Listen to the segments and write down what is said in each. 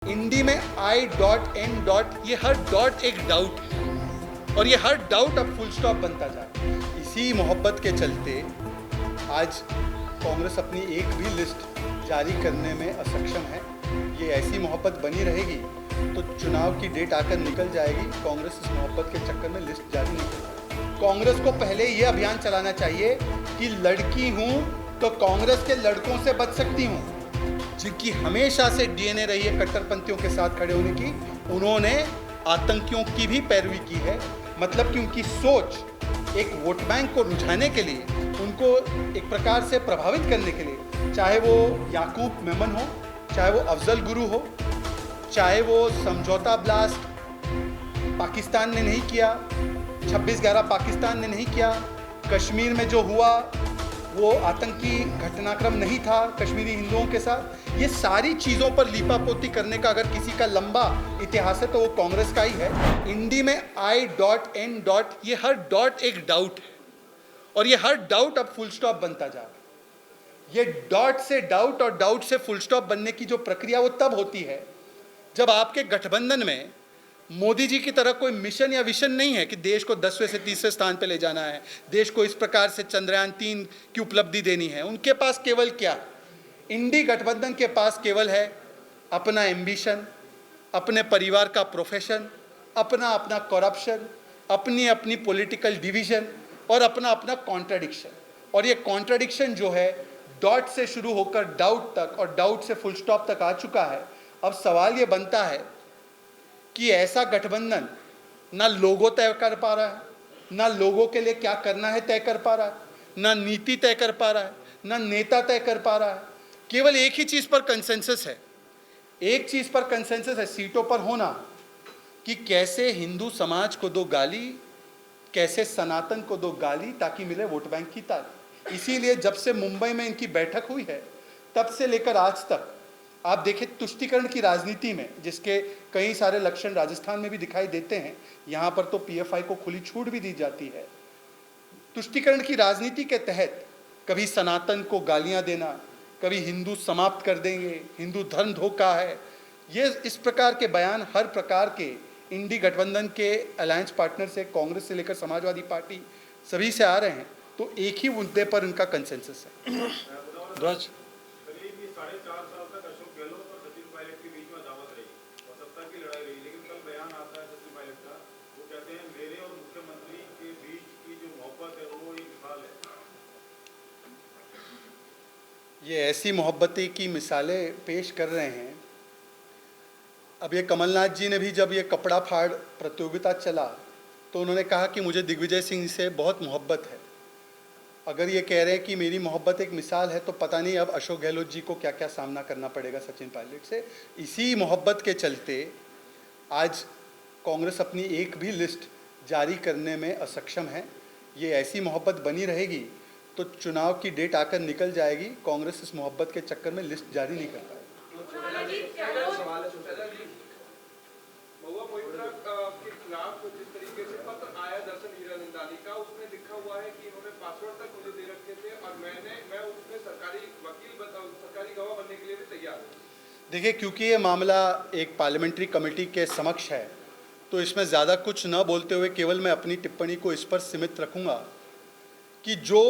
हिंदी में I.N. ये हर dot एक डाउट है और ये हर डाउट अब फुल स्टॉप बनता जा रहा है। इसी मोहब्बत के चलते आज कांग्रेस अपनी एक भी लिस्ट जारी करने में असक्षम है। ये ऐसी मोहब्बत बनी रहेगी तो चुनाव की डेट आकर निकल जाएगी, कांग्रेस इस मोहब्बत के चक्कर में लिस्ट जारी नहीं कर पाएगी। कांग्रेस को पहले ये अभियान चलाना चाहिए कि लड़की हूँ तो कांग्रेस के लड़कों से बच सकती हूँ, जिनकी हमेशा से डीएनए रही है कट्टरपंथियों के साथ खड़े होने की। उन्होंने आतंकियों की भी पैरवी की है, मतलब कि उनकी सोच एक वोट बैंक को रुझाने के लिए, उनको एक प्रकार से प्रभावित करने के लिए, चाहे वो याकूब मेमन हो, चाहे वो अफजल गुरु हो, चाहे वो समझौता ब्लास्ट पाकिस्तान ने नहीं किया, 26/11 पाकिस्तान ने नहीं किया, कश्मीर में जो हुआ वो आतंकी घटनाक्रम नहीं था कश्मीरी हिंदुओं के साथ। ये सारी चीज़ों पर लीपापोती करने का अगर किसी का लंबा इतिहास है तो वो कांग्रेस का ही है। हिंदी में I.N. ये हर डॉट एक डाउट है और ये हर डाउट अब फुल स्टॉप बनता जा रहा है। ये डॉट से डाउट और डाउट से फुल स्टॉप बनने की जो प्रक्रिया वो तब होती है जब आपके गठबंधन में मोदी जी की तरह कोई मिशन या विशन नहीं है कि देश को 10वें से 30वें स्थान पर ले जाना है, देश को इस प्रकार से चंद्रयान 3 की उपलब्धि देनी है। उनके पास केवल क्या, इंडी गठबंधन के पास केवल है अपना एम्बिशन, अपने परिवार का प्रोफेशन, अपना अपना करप्शन, अपनी अपनी पॉलिटिकल डिवीजन और अपना अपना कॉन्ट्राडिक्शन। और ये कॉन्ट्राडिक्शन जो है डॉट से शुरू होकर डाउट तक और डाउट से फुल स्टॉप तक आ चुका है। अब सवाल ये बनता है कि ऐसा गठबंधन ना लोगो तय कर पा रहा है, ना लोगों के लिए क्या करना है तय कर पा रहा है, ना नीति तय कर पा रहा है, ना नेता तय कर पा रहा है। केवल एक ही चीज़ पर कंसेंसस है, एक चीज़ पर कंसेंसस है सीटों पर होना, कि कैसे हिंदू समाज को दो गाली, कैसे सनातन को दो गाली ताकि मिले वोट बैंक की ताकत। इसीलिए जब से मुंबई में इनकी बैठक हुई है तब से लेकर आज तक आप देखें तुष्टीकरण की राजनीति में, जिसके कई सारे लक्षण राजस्थान में भी दिखाई देते हैं, यहाँ पर तो पीएफआई को खुली छूट भी दी जाती है। तुष्टीकरण की राजनीति के तहत कभी सनातन को गालियाँ देना, कभी हिंदू समाप्त कर देंगे, हिंदू धर्म धोखा है, ये इस प्रकार के बयान हर प्रकार के इंडी गठबंधन के अलायंस पार्टनर से, कांग्रेस से लेकर समाजवादी पार्टी सभी से आ रहे हैं। तो एक ही मुद्दे पर उनका कंसेंसस है। ध्वज ये ऐसी मोहब्बती की मिसालें पेश कर रहे हैं। अब ये कमलनाथ जी ने भी जब ये कपड़ा फाड़ प्रतियोगिता चला तो उन्होंने कहा कि मुझे दिग्विजय सिंह से बहुत मोहब्बत है। अगर ये कह रहे हैं कि मेरी मोहब्बत एक मिसाल है तो पता नहीं अब अशोक गहलोत जी को क्या क्या सामना करना पड़ेगा सचिन पायलट से। इसी मोहब्बत के चलते आज कांग्रेस अपनी एक भी लिस्ट जारी करने में असक्षम है। ये ऐसी मोहब्बत बनी रहेगी तो चुनाव की डेट आकर निकल जाएगी, कांग्रेस इस मोहब्बत के चक्कर में लिस्ट जारी नहीं कर पाएगी। देखिए, क्योंकि ये मामला एक पार्लियामेंट्री कमेटी के समक्ष है तो इसमें ज़्यादा कुछ न बोलते हुए केवल मैं अपनी टिप्पणी को इस पर सीमित रखूँगा कि जो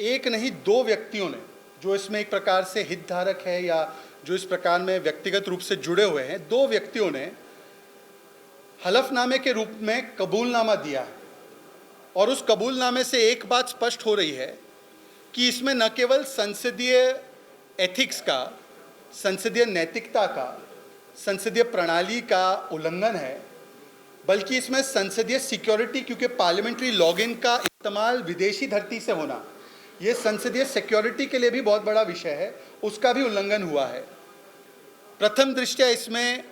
एक नहीं दो व्यक्तियों ने, जो इसमें एक प्रकार से हितधारक है या जो इस प्रकार में व्यक्तिगत रूप से जुड़े हुए हैं, दो व्यक्तियों ने हलफनामे के रूप में कबूलनामा दिया है। और उस कबूलनामे से एक बात स्पष्ट हो रही है कि इसमें न केवल संसदीय एथिक्स का, संसदीय नैतिकता का, संसदीय प्रणाली का उल्लंघन है, बल्कि इसमें संसदीय सिक्योरिटी, क्योंकि पार्लियामेंट्री लॉगिन का इस्तेमाल विदेशी धरती से होना ये संसदीय सिक्योरिटी के लिए भी बहुत बड़ा विषय है, उसका भी उल्लंघन हुआ है। प्रथम दृष्टया इसमें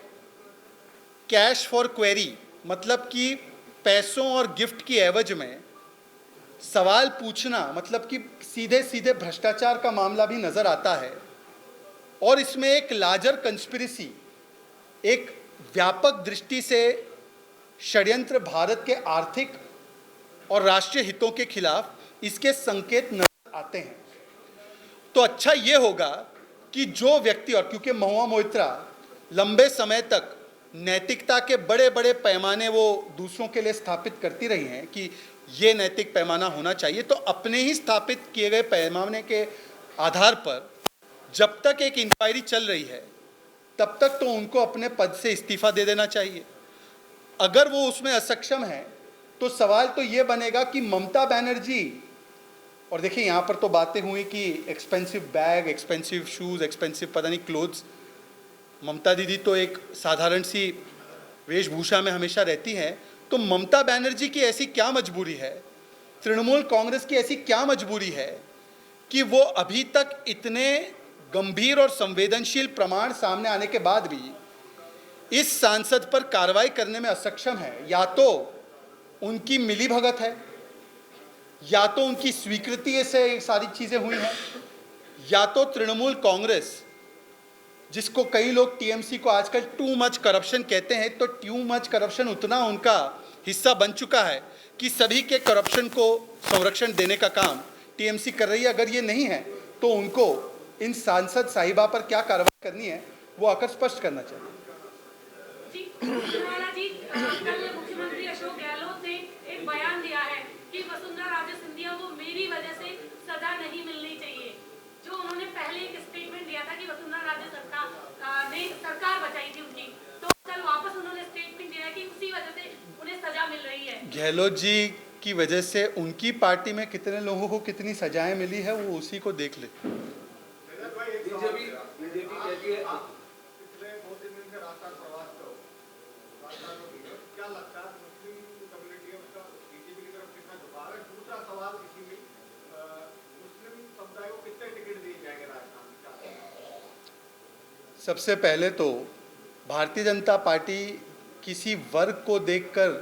कैश फॉर क्वेरी, मतलब कि पैसों और गिफ्ट की एवज में सवाल पूछना, मतलब कि सीधे सीधे भ्रष्टाचार का मामला भी नज़र आता है। और इसमें एक लार्जर कंस्पिरेसी, एक व्यापक दृष्टि से षड्यंत्र भारत के आर्थिक और राष्ट्रीय हितों के खिलाफ इसके संकेत नजर आते हैं। तो अच्छा ये होगा कि जो व्यक्ति, और क्योंकि महुआ मोइत्रा लंबे समय तक नैतिकता के बड़े बड़े पैमाने वो दूसरों के लिए स्थापित करती रही हैं कि ये नैतिक पैमाना होना चाहिए, तो अपने ही स्थापित किए गए पैमाने के आधार पर जब तक एक इंक्वायरी चल रही है तब तक तो उनको अपने पद से इस्तीफा दे देना चाहिए। अगर वो उसमें असक्षम है तो सवाल तो ये बनेगा कि ममता बनर्जी, और देखिए यहाँ पर तो बातें हुई कि expensive bag, expensive shoes, expensive पता नहीं क्लोथ्स, ममता दीदी तो एक साधारण सी वेशभूषा में हमेशा रहती हैं, तो ममता बनर्जी की ऐसी क्या मजबूरी है, तृणमूल कांग्रेस की ऐसी क्या मजबूरी है कि वो अभी तक इतने गंभीर और संवेदनशील प्रमाण सामने आने के बाद भी इस सांसद पर कार्रवाई करने में असक्षम है। या तो उनकी मिलीभगत है, या तो उनकी स्वीकृति से सारी चीज़ें हुई हैं, या तो तृणमूल कांग्रेस, जिसको कई लोग टीएमसी को आजकल टू मच करप्शन कहते हैं, तो टू मच करप्शन उतना उनका हिस्सा बन चुका है कि सभी के करप्शन को संरक्षण देने का काम टीएमसी कर रही है। अगर ये नहीं है तो उनको इन सांसद साहिबा पर क्या कार्रवाई करनी है वो आकर स्पष्ट करना चाहिए। कल मुख्यमंत्री अशोक गहलोत ने एक बयान दिया है कि वसुंधरा राजे सिंधिया को मेरी वजह से सजा नहीं मिलनी चाहिए। जो उन्होंने पहले एक स्टेटमेंट दिया था कि वसुंधरा राजे ने सरकार बचाई थी उनकी, तो कल वापस उन्होंने स्टेटमेंट दिया कि उसी वजह से उन्हें सजा मिल रही है। गहलोत जी की वजह से उनकी पार्टी में कितने लोगों को कितनी सजाएं मिली है वो उसी को देख ले। सबसे पहले तो भारतीय जनता पार्टी किसी वर्ग को देखकर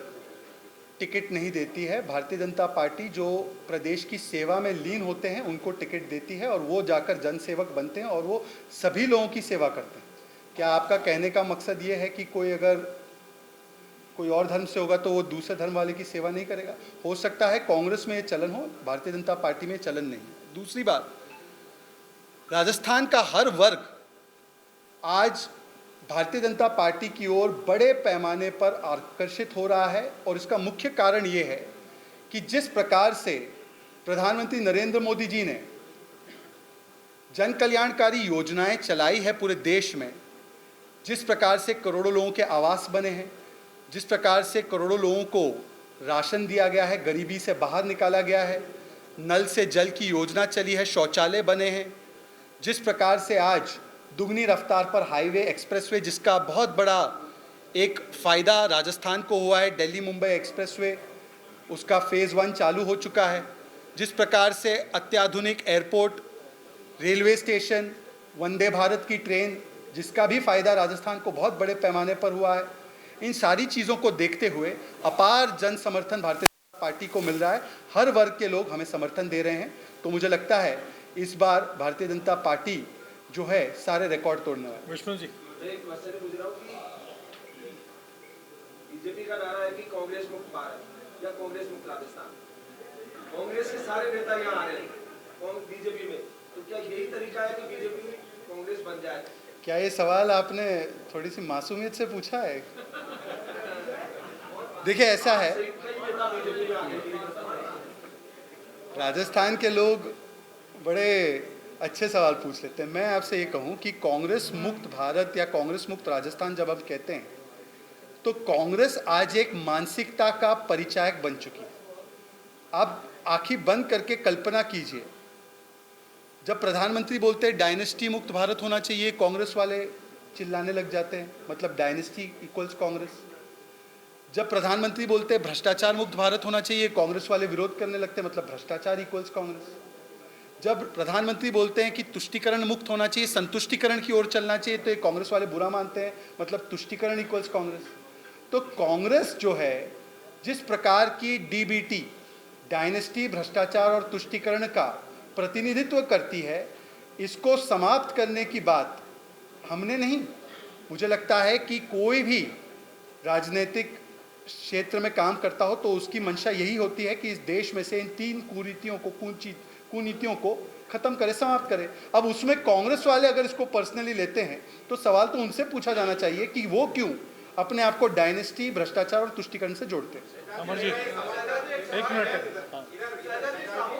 टिकट नहीं देती है। भारतीय जनता पार्टी जो प्रदेश की सेवा में लीन होते हैं उनको टिकट देती है और वो जाकर जनसेवक बनते हैं और वो सभी लोगों की सेवा करते हैं। क्या आपका कहने का मकसद ये है कि कोई अगर कोई और धर्म से होगा तो वो दूसरे धर्म वाले की सेवा नहीं करेगा? हो सकता है कांग्रेस में ये चलन हो, भारतीय जनता पार्टी में चलन नहीं है। दूसरी बात, राजस्थान का हर वर्ग आज भारतीय जनता पार्टी की ओर बड़े पैमाने पर आकर्षित हो रहा है और इसका मुख्य कारण ये है कि जिस प्रकार से प्रधानमंत्री नरेंद्र मोदी जी ने जन कल्याणकारी योजनाएं चलाई है पूरे देश में, जिस प्रकार से करोड़ों लोगों के आवास बने हैं, जिस प्रकार से करोड़ों लोगों को राशन दिया गया है, गरीबी से बाहर निकाला गया है, नल से जल की योजना चली है, शौचालय बने हैं, जिस प्रकार से आज दुगनी रफ्तार पर हाईवे एक्सप्रेसवे, जिसका बहुत बड़ा एक फ़ायदा राजस्थान को हुआ है, दिल्ली मुंबई एक्सप्रेसवे, उसका फ़ेज़ 1 चालू हो चुका है, जिस प्रकार से अत्याधुनिक airport, railway station, Vande Bharat की ट्रेन, जिसका भी फ़ायदा राजस्थान को बहुत बड़े पैमाने पर हुआ है, इन सारी चीज़ों को देखते हुए अपार जन समर्थन भारतीय जनता पार्टी को मिल रहा है। हर वर्ग के लोग हमें समर्थन दे रहे हैं, तो मुझे लगता है इस बार भारतीय जनता पार्टी जो है सारे रिकॉर्ड तोड़ने वाले। विष्णु जी, एक क्वेश्चन पूछ रहा हूँ कि बीजेपी का नारा है कि कांग्रेस मुक्त भारत या कांग्रेस मुक्त राजस्थान, कांग्रेस के सारे नेता यहाँ आ रहे हैं बीजेपी में, तो क्या यही तरीका है कि बीजेपी में कांग्रेस बन जाए? क्या ये सवाल आपने थोड़ी सी मासूमियत से पूछा है? देखिए ऐसा है, राजस्थान के लोग बड़े अच्छे सवाल पूछ लेते हैं। मैं आपसे ये कहूँ कि कांग्रेस मुक्त भारत या कांग्रेस मुक्त राजस्थान जब हम कहते हैं तो कांग्रेस आज एक मानसिकता का परिचायक बन चुकी है। आप आंखें बंद करके कल्पना कीजिए, जब प्रधानमंत्री बोलते हैं डायनेस्टी मुक्त भारत होना चाहिए, कांग्रेस वाले चिल्लाने लग जाते हैं, मतलब डायनेस्टी इक्वल्स कांग्रेस। जब प्रधानमंत्री बोलते हैं भ्रष्टाचार मुक्त भारत होना चाहिए, कांग्रेस वाले विरोध करने लगते हैं, मतलब भ्रष्टाचार इक्वल्स कांग्रेस। जब प्रधानमंत्री बोलते हैं कि तुष्टीकरण मुक्त होना चाहिए, संतुष्टिकरण की ओर चलना चाहिए, तो ये कांग्रेस वाले बुरा मानते हैं, मतलब तुष्टीकरण इक्वल्स कांग्रेस। तो कांग्रेस जो है जिस प्रकार की डीबीटी, डायनेस्टी, भ्रष्टाचार और तुष्टीकरण का प्रतिनिधित्व करती है, इसको समाप्त करने की बात हमने नहीं, मुझे लगता है कि कोई भी राजनीतिक क्षेत्र में काम करता हो तो उसकी मंशा यही होती है कि इस देश में से इन तीन कुरीतियों को, कुनीतियों को खत्म करे, समाप्त करे। अब उसमें कांग्रेस वाले अगर इसको पर्सनली लेते हैं तो सवाल तो उनसे पूछा जाना चाहिए कि वो क्यों अपने आप को डायनेस्टी, भ्रष्टाचार और तुष्टिकरण से जोड़ते हैं। अमर जी, एक मिनट। हाँ।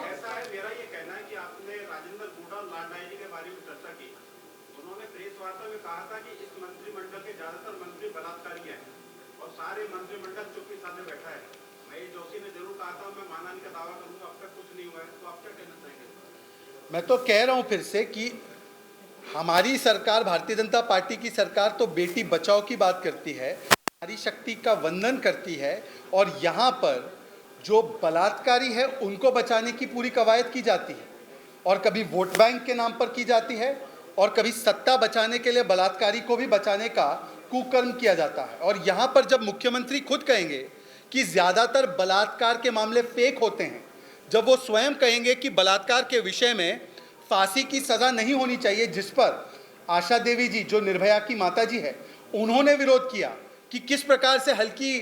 ऐसा है, मेरा ये कहना है कि आपने राजेंद्र हुड्डा और लालडाई जी के बारे में चर्चा की। उन्होंने प्रेस वार्ता में कहा था कि इस मंत्रिमंडल के ज्यादातर मंत्री बलात्कारी हैं और सारे मंत्रिमंडल चुप्पी साधे बैठा है। महेश जोशी ने जरूर कहा था मैं मानहानि का दावा करूंगा, अब तक कुछ नहीं हुआ है, तो आप क्या कहना चाहेंगे? मैं तो कह रहा हूं फिर से कि हमारी सरकार, भारतीय जनता पार्टी की सरकार तो बेटी बचाओ की बात करती है, नारी शक्ति का वंदन करती है, और यहाँ पर जो बलात्कारी है उनको बचाने की पूरी कवायद की जाती है, और कभी वोट बैंक के नाम पर की जाती है, और कभी सत्ता बचाने के लिए बलात्कारी को भी बचाने का कुकर्म किया जाता है। और यहाँ पर जब मुख्यमंत्री खुद कहेंगे कि ज़्यादातर बलात्कार के मामले फेक होते हैं, जब वो स्वयं कहेंगे कि बलात्कार के विषय में फांसी की सज़ा नहीं होनी चाहिए, जिस पर आशा देवी जी जो निर्भया की माता जी है उन्होंने विरोध किया कि किस प्रकार से हल्की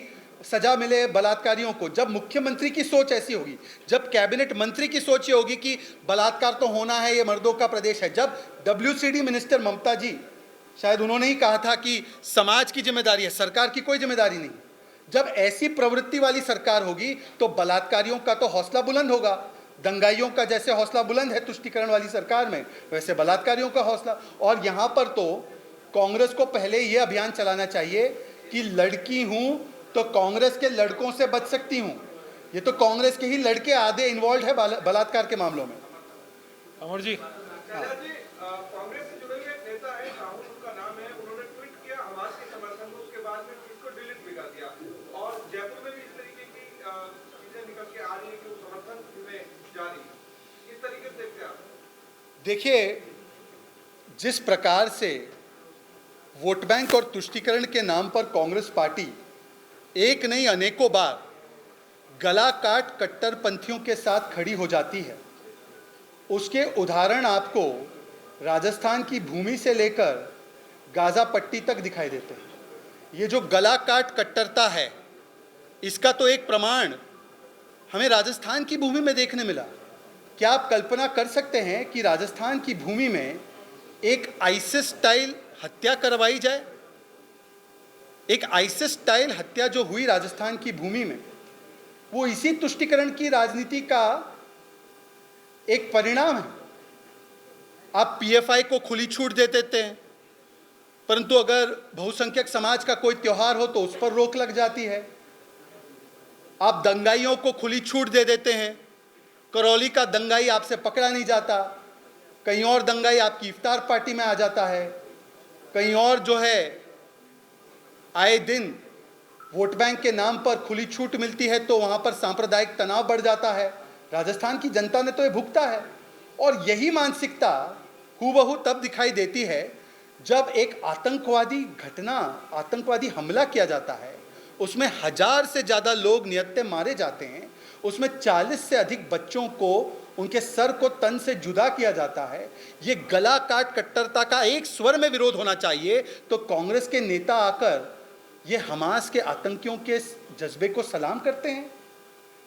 सजा मिले बलात्कारियों को, जब मुख्यमंत्री की सोच ऐसी होगी, जब कैबिनेट मंत्री की सोच ये होगी कि बलात्कार तो होना है, ये मर्दों का प्रदेश है, जब WCD मिनिस्टर ममता जी, शायद उन्होंने ही कहा था कि समाज की जिम्मेदारी है, सरकार की कोई जिम्मेदारी नहीं, जब ऐसी प्रवृत्ति वाली सरकार होगी तो बलात्कारियों का तो हौसला बुलंद होगा। दंगाइयों का जैसे हौसला बुलंद है तुष्टिकरण वाली सरकार में, वैसे बलात्कारियों का हौसला। और यहाँ पर तो कांग्रेस को पहले ये अभियान चलाना चाहिए कि लड़की हूँ तो कांग्रेस के लड़कों से बच सकती हूँ। ये तो कांग्रेस के ही लड़के आधे इन्वॉल्व है बलात्कार के मामलों में। अमर जी, कांग्रेस से जुड़े हुए एक नेता है, राहुल उनका नाम है, उन्होंने ट्वीट किया हमास के समर्थन में, उसके बाद में ट्वीट को डिलीट भी कर दिया, और जयपुर में भी इस तरीके की चीजें निकल के आ रही है कि वो समर्थन में जा रही है। इस तरीके से देखते हैं आप? देखिए, जिस प्रकार से वोट बैंक और तुष्टिकरण के नाम पर कांग्रेस पार्टी एक नहीं अनेकों बार गला काट कट्टरपंथियों के साथ खड़ी हो जाती है, उसके उदाहरण आपको राजस्थान की भूमि से लेकर गाज़ा पट्टी तक दिखाई देते हैं। ये जो गला काट कट्टरता है, इसका तो एक प्रमाण हमें राजस्थान की भूमि में देखने मिला। क्या आप कल्पना कर सकते हैं कि राजस्थान की भूमि में एक आईसिस स्टाइल हत्या करवाई जाए? एक आईसिस स्टाइल हत्या जो हुई राजस्थान की भूमि में, वो इसी तुष्टिकरण की राजनीति का एक परिणाम है। आप PFI को खुली छूट दे देते हैं, परंतु अगर बहुसंख्यक समाज का कोई त्यौहार हो तो उस पर रोक लग जाती है। आप दंगाइयों को खुली छूट दे देते हैं, करौली का दंगाई आपसे पकड़ा नहीं जाता, कहीं और दंगाई आपकी इफ्तार पार्टी में आ जाता है, कहीं और जो है आए दिन वोट बैंक के नाम पर खुली छूट मिलती है तो वहाँ पर सांप्रदायिक तनाव बढ़ जाता है। राजस्थान की जनता ने तो ये भुगता है, और यही मानसिकता हूबहू तब दिखाई देती है जब एक आतंकवादी घटना, आतंकवादी हमला किया जाता है, उसमें 1000 से ज़्यादा लोग निहत्थे मारे जाते हैं, उसमें 40 से अधिक बच्चों को उनके सर को तन से जुदा किया जाता है। ये गला काट कट्टरता का एक स्वर में विरोध होना चाहिए, तो कांग्रेस के नेता आकर ये हमास के आतंकियों के जज्बे को सलाम करते हैं,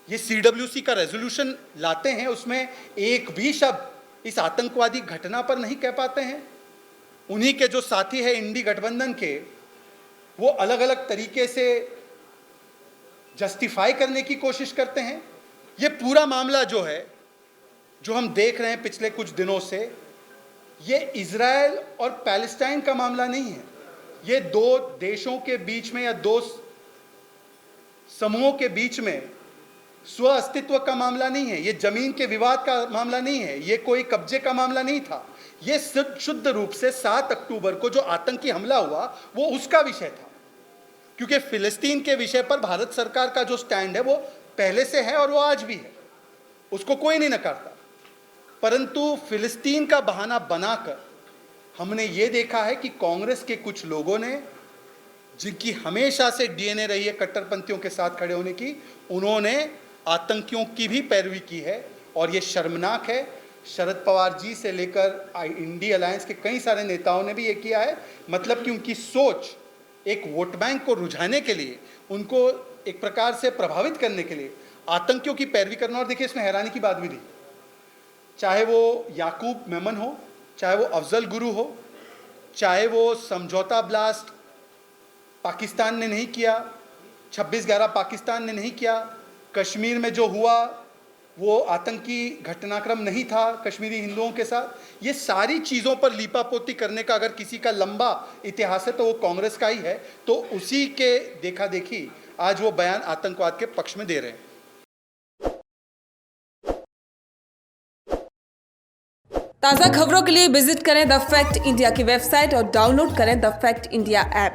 ये CWC का रेजोल्यूशन लाते हैं, उसमें एक भी शब्द इस आतंकवादी घटना पर नहीं कह पाते हैं। उन्हीं के जो साथी है इंडी गठबंधन के, वो अलग अलग तरीके से जस्टिफाई करने की कोशिश करते हैं। ये पूरा मामला जो है, जो हम देख रहे हैं पिछले कुछ दिनों से, ये इजराइल और पैलेस्टाइन का मामला नहीं है, ये दो देशों के बीच में या दो समूहों के बीच में स्व अस्तित्व का मामला नहीं है, ये जमीन के विवाद का मामला नहीं है, ये कोई कब्जे का मामला नहीं था। ये शुद्ध रूप से 7 अक्टूबर को जो आतंकी हमला हुआ वो उसका विषय था, क्योंकि फिलिस्तीन के विषय पर भारत सरकार का जो स्टैंड है वो पहले से है और वो आज भी है, उसको कोई नहीं नकारता। परंतु फिलिस्तीन का बहाना बनाकर हमने ये देखा है कि कांग्रेस के कुछ लोगों ने, जिनकी हमेशा से DNA रही है कट्टरपंथियों के साथ खड़े होने की, उन्होंने आतंकियों की भी पैरवी की है, और ये शर्मनाक है। शरद पवार जी से लेकर इंडी अलायंस के कई सारे नेताओं ने भी ये किया है, मतलब कि उनकी सोच एक वोट बैंक को रुझाने के लिए, उनको एक प्रकार से प्रभावित करने के लिए आतंकियों की पैरवी करना। और देखिए, इसमें हैरानी की बात भी थी, चाहे वो याकूब मेमन हो, चाहे वो अफजल गुरु हो, चाहे वो समझौता ब्लास्ट पाकिस्तान ने नहीं किया, 26/11 पाकिस्तान ने नहीं किया, कश्मीर में जो हुआ वो आतंकी घटनाक्रम नहीं था कश्मीरी हिंदुओं के साथ। ये सारी चीज़ों पर लीपापोती करने का अगर किसी का लंबा इतिहास है तो वो कांग्रेस का ही है। तो उसी के देखा देखी आज वो बयान आतंकवाद के पक्ष में दे रहे हैं। ताज़ा खबरों के लिए विजिट करें द फैक्ट इंडिया की वेबसाइट और डाउनलोड करें द फैक्ट इंडिया ऐप।